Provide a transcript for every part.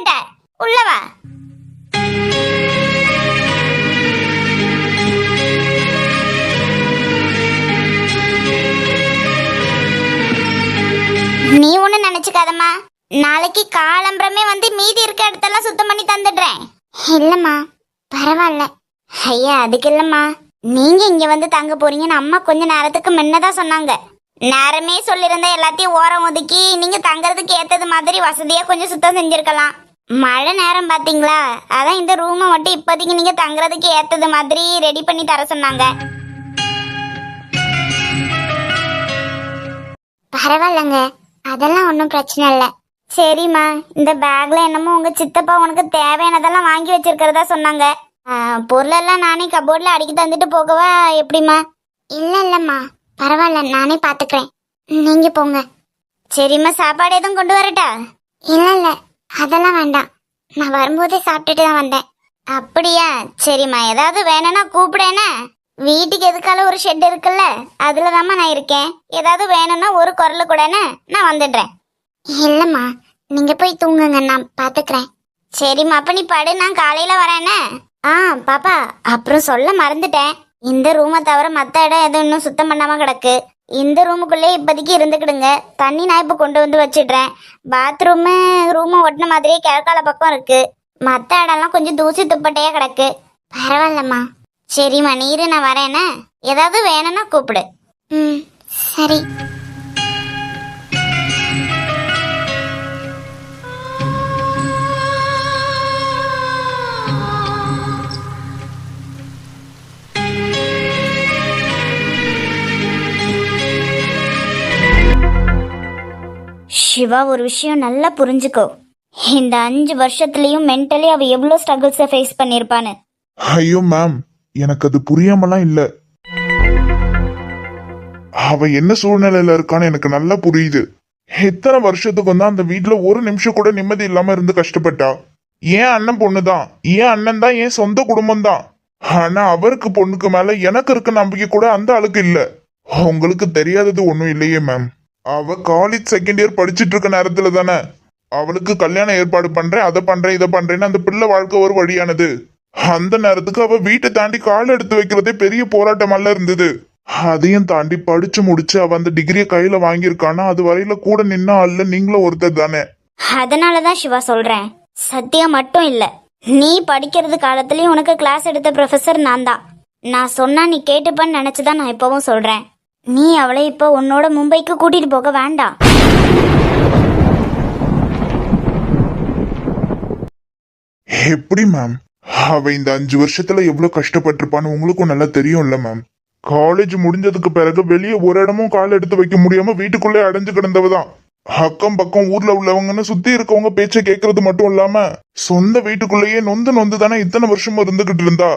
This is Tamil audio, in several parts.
வந்துட்ட, உள்ளவா. நீ ஒண்ணு நினைச்சுக்காதம்மா, நாளைக்கு காலம்பரமே வந்து மீதி இருக்க இடத்தெல்லாம் சுத்தம் பண்ணி தந்துடுறேன். இல்லம்மா பரவாயில்ல. ஐயா அதுக்கு இல்லம்மா, நீங்க இங்க வந்து தங்க போறீங்கன்னு அம்மா கொஞ்ச நேரத்துக்கு முன்னதான் சொன்னாங்க. நேரமே சொல்லிருந்த எல்லாத்தையும் ஓரம் ஒதுக்கி நீங்க தங்கறதுக்கு ஏத்தது மாதிரி வசதியா கொஞ்சம் சுத்தம் செஞ்சிருக்கலாம். மழை நேரம் பாத்தீங்களா, அதான் இந்த ரூமை மட்டும் இப்போதைக்கு நீங்க தங்கறதுக்கு ஏத்தது மாதிரி ரெடி பண்ணி தர சொன்னாங்க. பரவாயில்லங்க, அதெல்லாம் ஒன்றும் பிரச்சனை இல்லை. சரிம்மா, இந்த பேக்ல என்னமோ உங்க சித்தப்பா உனக்கு தேவையானதெல்லாம் வாங்கி வச்சிருக்கிறதா சொன்னாங்க. பொருளெல்லாம் நானே கபோர்ட்ல அடுக்கி தந்துட்டு போகவா எப்படிம்மா? இல்லம்மா பரவாயில்ல, நானே பாத்துக்கிறேன், நீங்க போங்க. சரிம்மா, சாப்பாடு எதுவும் கொண்டு வரட்டா? இல்ல அதெல்லாம் வேண்டாம், நான் வரும்போதே சாப்பிட்டுட்டு தான் வந்தேன். அப்படியா, சரிம்மா, ஏதாவது வேணும்னா கூப்பிடேனா. வீட்டுக்கு எதுக்கால ஒரு ஷெட் இருக்குல்ல, அதுலதாம்மா நான் இருக்கேன். ஏதாவது வேணும்னா ஒரு குரல் கூடனே நான் வந்துடுறேன். இல்லம்மா நீங்க போய் தூங்குங்க, நான் பாத்துக்கிறேன். சரிம்மா, அப்ப நீ படு, நான் காலையில வரேனே. பாப்பா, அப்புறம் சொல்ல மறந்துட்டேன், இந்த ரூமை தவிர மத்த இடம் எதுவும் இன்னும் சுத்தம் பண்ணாம கிடக்கு. இந்த ரூமுக்குள்ளே இப்போதைக்கு இருந்துக்கிடுங்க. தண்ணி நான் இப்போ கொண்டு வந்து வச்சிடுறேன். பாத்ரூமு ரூமை ஒட்டின மாதிரியே கிழக்கால பக்கம் இருக்கு. மற்ற இடம்லாம் கொஞ்சம் தூசி துப்பட்டையா கிடக்கு. பரவாயில்லம்மா. சரிம்மா, நீரு நான் வரேனே, ஏதாவது வேணும்னா கூப்பிடு. சரி. சிவா, ஒரு விஷயம் நல்லா புரிஞ்சுக்கோ. இந்த 5 வருஷத்துலயும் மென்டலி அவ எவ்வளவு ஸ்ட்ரகிள்ஸை ஃபேஸ் பண்ணிருப்பான்னு. ஐயோ மேம், எனக்கு அது புரியாமலாம் இல்ல. அவ என்ன சூழ்நிலையில இருக்கான்னு எனக்கு நல்லா புரியுது. எத்தனை வருஷத்துக்கு வந்து அந்த வீட்டுல ஒரு நிமிஷம் கூட நிம்மதி இல்லாம இருந்து கஷ்டப்பட்டா. ஏன் அண்ணன் பொண்ணுதான், ஏன் அண்ணன் தான், என் சொந்த குடும்பம் தான். ஆனா அவருக்கு பொண்ணுக்கு மேல எனக்கு இருக்க நம்பிக்கை கூட அந்த அளவுக்கு இல்ல. உங்களுக்கு தெரியாதது ஒண்ணும் இல்லையே மேம். அவ காலேஜ் செகண்ட் இயர் படிச்சுட்டு இருக்க நேரத்துல தானே அவளுக்கு கல்யாணம் ஏற்பாடு பண்றேன், அதை பண்றேன், இதை பண்றேன்னு அந்த பிள்ளை வாழ்க்கை ஒரு வழியானது. அந்த நேரத்துக்கு அவ வீட்டை தாண்டி கால் எடுத்து வைக்கிறதே பெரிய போராட்டமல்ல இருந்தது. அதையும் தாண்டி படிச்சு முடிச்சு அவ அந்த டிகிரியை கையில வாங்கியிருக்கானா, அது வரையில கூட நின்னா அல்ல நீங்களும் ஒருத்தர் தானே. அதனாலதான் சிவா சொல்றேன், சத்தியா மட்டும் இல்ல, நீ படிக்கிறது காலத்துலயும் உனக்கு கிளாஸ் எடுத்த ப்ரொஃபசர் நான் தான். நான் சொன்னா நீ கேட்டுப்பன்னு நினைச்சுதான் நான் இப்பவும் சொல்றேன். நீ அவளை இப்ப உன்னோட மும்பைக்கு கூட்டிட்டு போக வேண்டாம். எப்படி மேம்? அவ இந்த 5 வருஷத்துல எவ்வளவு கஷ்டப்பட்டிருப்பான்னு உங்களுக்கும் நல்லா தெரியும்ல மேம். காலேஜ் முடிஞ்சதுக்கு பிறகு வெளியே ஒரு இடமும் கால் எடுத்து வைக்க முடியாம வீட்டுக்குள்ளே அடைஞ்சு கிடந்தவதான். அக்கம் பக்கம் ஊர்ல உள்ளவங்கன்னு சுத்தி இருக்கவங்க பேச்சை கேட்கறது மட்டும் இல்லாம சொந்த வீட்டுக்குள்ளேயே நொந்து நொந்து தானே இத்தனை வருஷமும் இருந்துகிட்டு இருந்தா.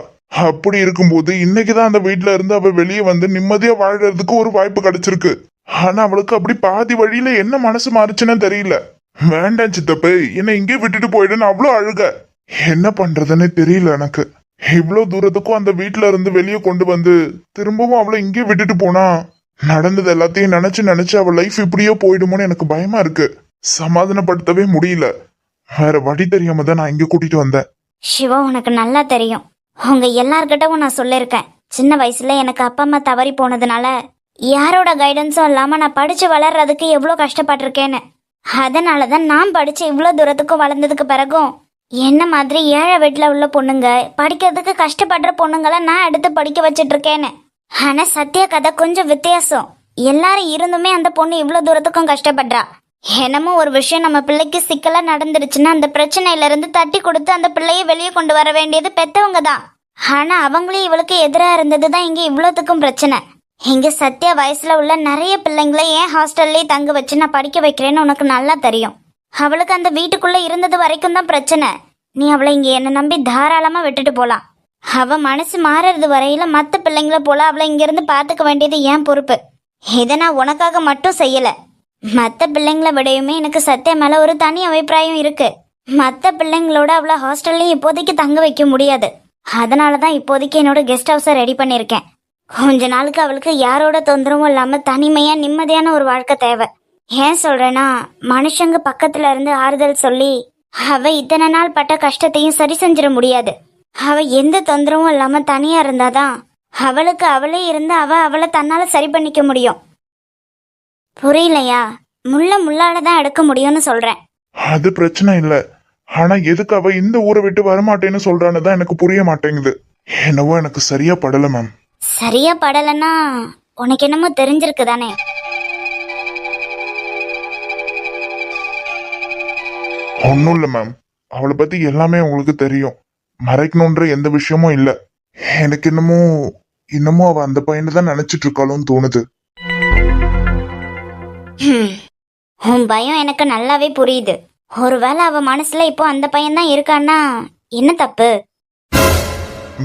அப்படி இருக்கும்போது இன்னைக்குதான் அந்த வீட்டுல இருந்து அவ வெளியே வந்து நிம்மதியா வாழறதுக்கு ஒரு வாய்ப்பு கிடைச்சிருக்கு. ஆனா அவளுக்கு அப்படி பாதி வழியில என்ன மனசு மாறுச்சுன்னு தெரியல. வேண்டாம் சித்தப்பு, என்னை இங்கே விட்டுட்டு போயிடுன்னு அவ்வளோ அழுக. என்ன பண்றதுன்னு தெரியல எனக்கு. இவ்வளவு தூரத்துக்கும் அந்த வீட்டுல இருந்து வெளியே கொண்டு வந்து திரும்பவும் அவளை இங்கே விட்டுட்டு போனா நடந்தது எல்லாத்தையும் நினைச்சு அவள் லைஃப் இப்படியோ போயிடுமோன்னு எனக்கு பயமா இருக்கு. சமாதானப்படுத்தவே முடியல. வேற வழி தெரியாம தான் நான் இங்க கூட்டிட்டு வந்தேன். சிவா, உனக்கு நல்லா தெரியும், உங்க எல்லார்கிட்டவும் நான் சொல்லிருக்கேன், சின்ன வயசுல எனக்கு அப்பா அம்மா தவறி போனதுனால யாரோட கைடன்ஸும் இல்லாம நான் படிச்சு வளர்றதுக்கு எவ்வளவு கஷ்டப்பட்டிருக்கேன்னு. அதனாலதான் நான் படிச்சு இவ்வளவு தூரத்துக்கும் வளர்ந்ததுக்கு பிறகும் என்ன மாதிரி ஏழை வீட்டுல உள்ள பொண்ணுங்க, படிக்கிறதுக்கு கஷ்டப்படுற பொண்ணுங்களை நான் எடுத்து படிக்க வச்சிட்டு இருக்கேன்னு. ஆனா சத்யா கதை கொஞ்சம் வித்தியாசம். எல்லாரும் இருந்துமே அந்த பொண்ணு இவ்வளவு தூரத்துக்கும் கஷ்டப்படுறா. என்னமோ ஒரு விஷயம் நம்ம பிள்ளைக்கு சிக்கலா நடந்துருச்சுன்னா அந்த பிரச்சனையில இருந்து தட்டி கொடுத்து அந்த பிள்ளைய வெளியே கொண்டு வர வேண்டியது பெத்தவங்க தான். ஆனா அவங்களே இவளுக்கு எதிரா இருந்ததுதான் இங்க இவ்வளவுத்துக்கும் பிரச்சனை. இங்க சத்யா வயசுல உள்ள நிறைய பிள்ளைங்களை ஏன் ஹாஸ்டல்லே தங்க வச்சு நான் படிக்க வைக்கிறேன்னு உனக்கு நல்லா தெரியும். அவளுக்கு அந்த வீட்டுக்குள்ள இருந்தது வரைக்கும் தான் பிரச்சனை. நீ அவளை இங்க என்ன நம்பி தாராளமா விட்டுட்டு போலாம். அவ மனசு மாறுறது வரையில மத்த பிள்ளைங்களை போல அவளை இங்க இருந்து பாத்துக்க வேண்டியது ஏன் பொறுப்பு. இதை நான் உனக்காக மட்டும் செய்யல, மத்த பிள்ளைங்களை விடையுமே எனக்கு சத்யா மேல ஒரு தனி அபிப்பிராயம் இருக்கு. மத்த பிள்ளைங்களோட அவளை ஹாஸ்டல்லையும் இப்போதைக்கு தங்க வைக்க முடியாது. அதனாலதான் இப்போதைக்கு என்னோட கெஸ்ட் ஹவுஸை ரெடி பண்ணிருக்கேன். கொஞ்ச நாளுக்கு அவளுக்கு யாரோட தொந்தரவும் இல்லாம தனிமையா நிம்மதியான ஒரு வாழ்க்கை தேவை. ஏன் சொல்றேன்னா, மனுஷங்க பக்கத்துல இருந்து ஆறுதல் சொல்லி அவ இத்தனை நாள் பட்ட கஷ்டத்தையும் சரி செஞ்சிட முடியாது. அவ எந்த தொந்தரவும் இல்லாம தனியா இருந்தாதான் அவளுக்கு அவளே இருந்து அவளை தன்னால சரி பண்ணிக்க முடியும். புரியலையா? முள்ளாலதான் எடுக்க முடியும்னு சொல்றேன். அது பிரச்சனை இல்ல. ஆனா எதுக்கு அவ இந்த ஊரை விட்டு வரமாட்டேன்னு சொல்றான்னு தான் எனக்கு புரிய மாட்டேங்குது. என்னவோ எனக்கு சரியா படல மேம். சரியா படலன்னா உனக்கு என்னமோ தெரிஞ்சிருக்கு தானே? ஒன்னும் இல்ல மேம். அவளை பத்தி எல்லாமே உங்களுக்கு தெரியும். மறைக்கணுன்ற எந்த விஷயமும் இல்ல. எனக்கு இன்னமும் அவ அந்த பையனை தான் நினைச்சிட்டு இருக்காளுன்னு தோணுது. உன் பயம் எனக்கு நல்லாவே புரியுது. ஒருவேளை அவ மனசுல இப்போ அந்த பையன் தான் இருக்கான்னா என்ன தப்பு?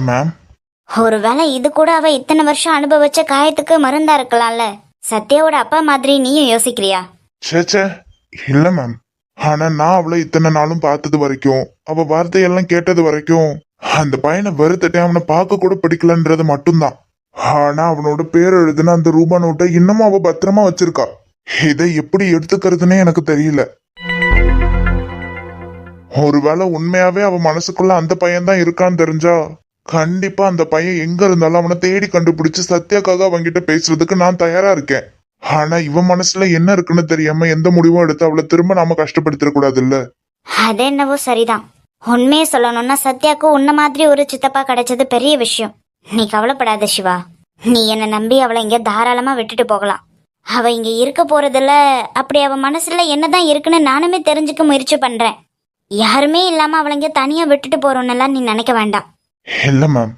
மேம், ஒருவேளை இது கூட அவ இத்தனை வருஷம் அனுபவிச்ச காயத்துக்கு மருந்தா இருக்கலாம்ல. சத்யாவோட அப்பா மாதிரி நீயும் யோசிக்கிறியா? சேச்சே இல்ல மேம். ஆனா நான் அவளை இத்தனை நாளும் பார்த்தது வரைக்கும், அவ வார்த்தையெல்லாம் கேட்டது வரைக்கும், அந்த பையனை வெறுத்துட்டே அவனை பார்க்க கூட பிடிக்கலன்றது மட்டும்தான். ஆனா அவனோட பேர் எழுதுன அந்த ரூபா நோட்டை இன்னமும் அவ பத்திரமா வச்சிருக்கா. இதை எப்படி எடுத்துக்கிறதுனே எனக்கு தெரியல. ஒருவேளை உண்மையாவே அவ மனசுக்குள்ள அந்த பையன் தான் இருக்கான்னு தெரிஞ்சா கண்டிப்பா அந்த பையன் எங்க இருந்தாலும் அவனை தேடி கண்டுபிடிச்சு சத்யாக்காக அவன்கிட்ட பேசுறதுக்கு நான் தயாரா இருக்கேன். ஆனா இவன் மனசுல என்ன இருக்குன்னு தெரியாம எந்த முடிவும் எடுத்து அவளை திரும்ப நாம கஷ்டப்படுத்திட கூடாது இல்ல? அது என்னவோ சரிதான். உண்மையை சொல்லணும்னா சத்யாக்கு உன்ன மாதிரி ஒரு சித்தப்பா கிடைச்சது பெரிய விஷயம். நீ கவலைப்படாத சிவா. நீ என்ன நம்பி அவளை இங்க தாராளமா விட்டுட்டு போகலாம். அவ இங்க இருக்க போறதுல அப்படி அவ மனசுல என்னதான் இருக்குன்னு நானுமே தெரிஞ்சுக்க முயற்சி பண்றேன். யாருமே இல்லாம அவளை இங்க தனியா விட்டுட்டு போறோம்னு நீ நினைக்க வேண்டாம். இல்ல மேம்,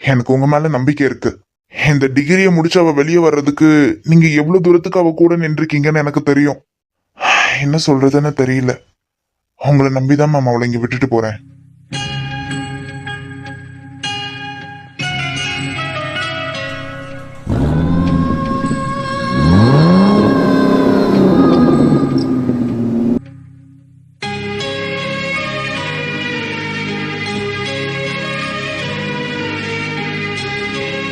எனக்கு உங்க மேல நம்பிக்கை இருக்கு. இந்த டிகிரியை முடிச்சு அவ வெளியே வர்றதுக்கு நீங்க எவ்வளவு தூரத்துக்கு அவ கூட நின்றுருக்கீங்கன்னு எனக்கு தெரியும். என்ன சொல்றதுன்னு தெரியல. உங்களை நம்பிதான் மேம் அவளை இங்க விட்டுட்டு போறேன்.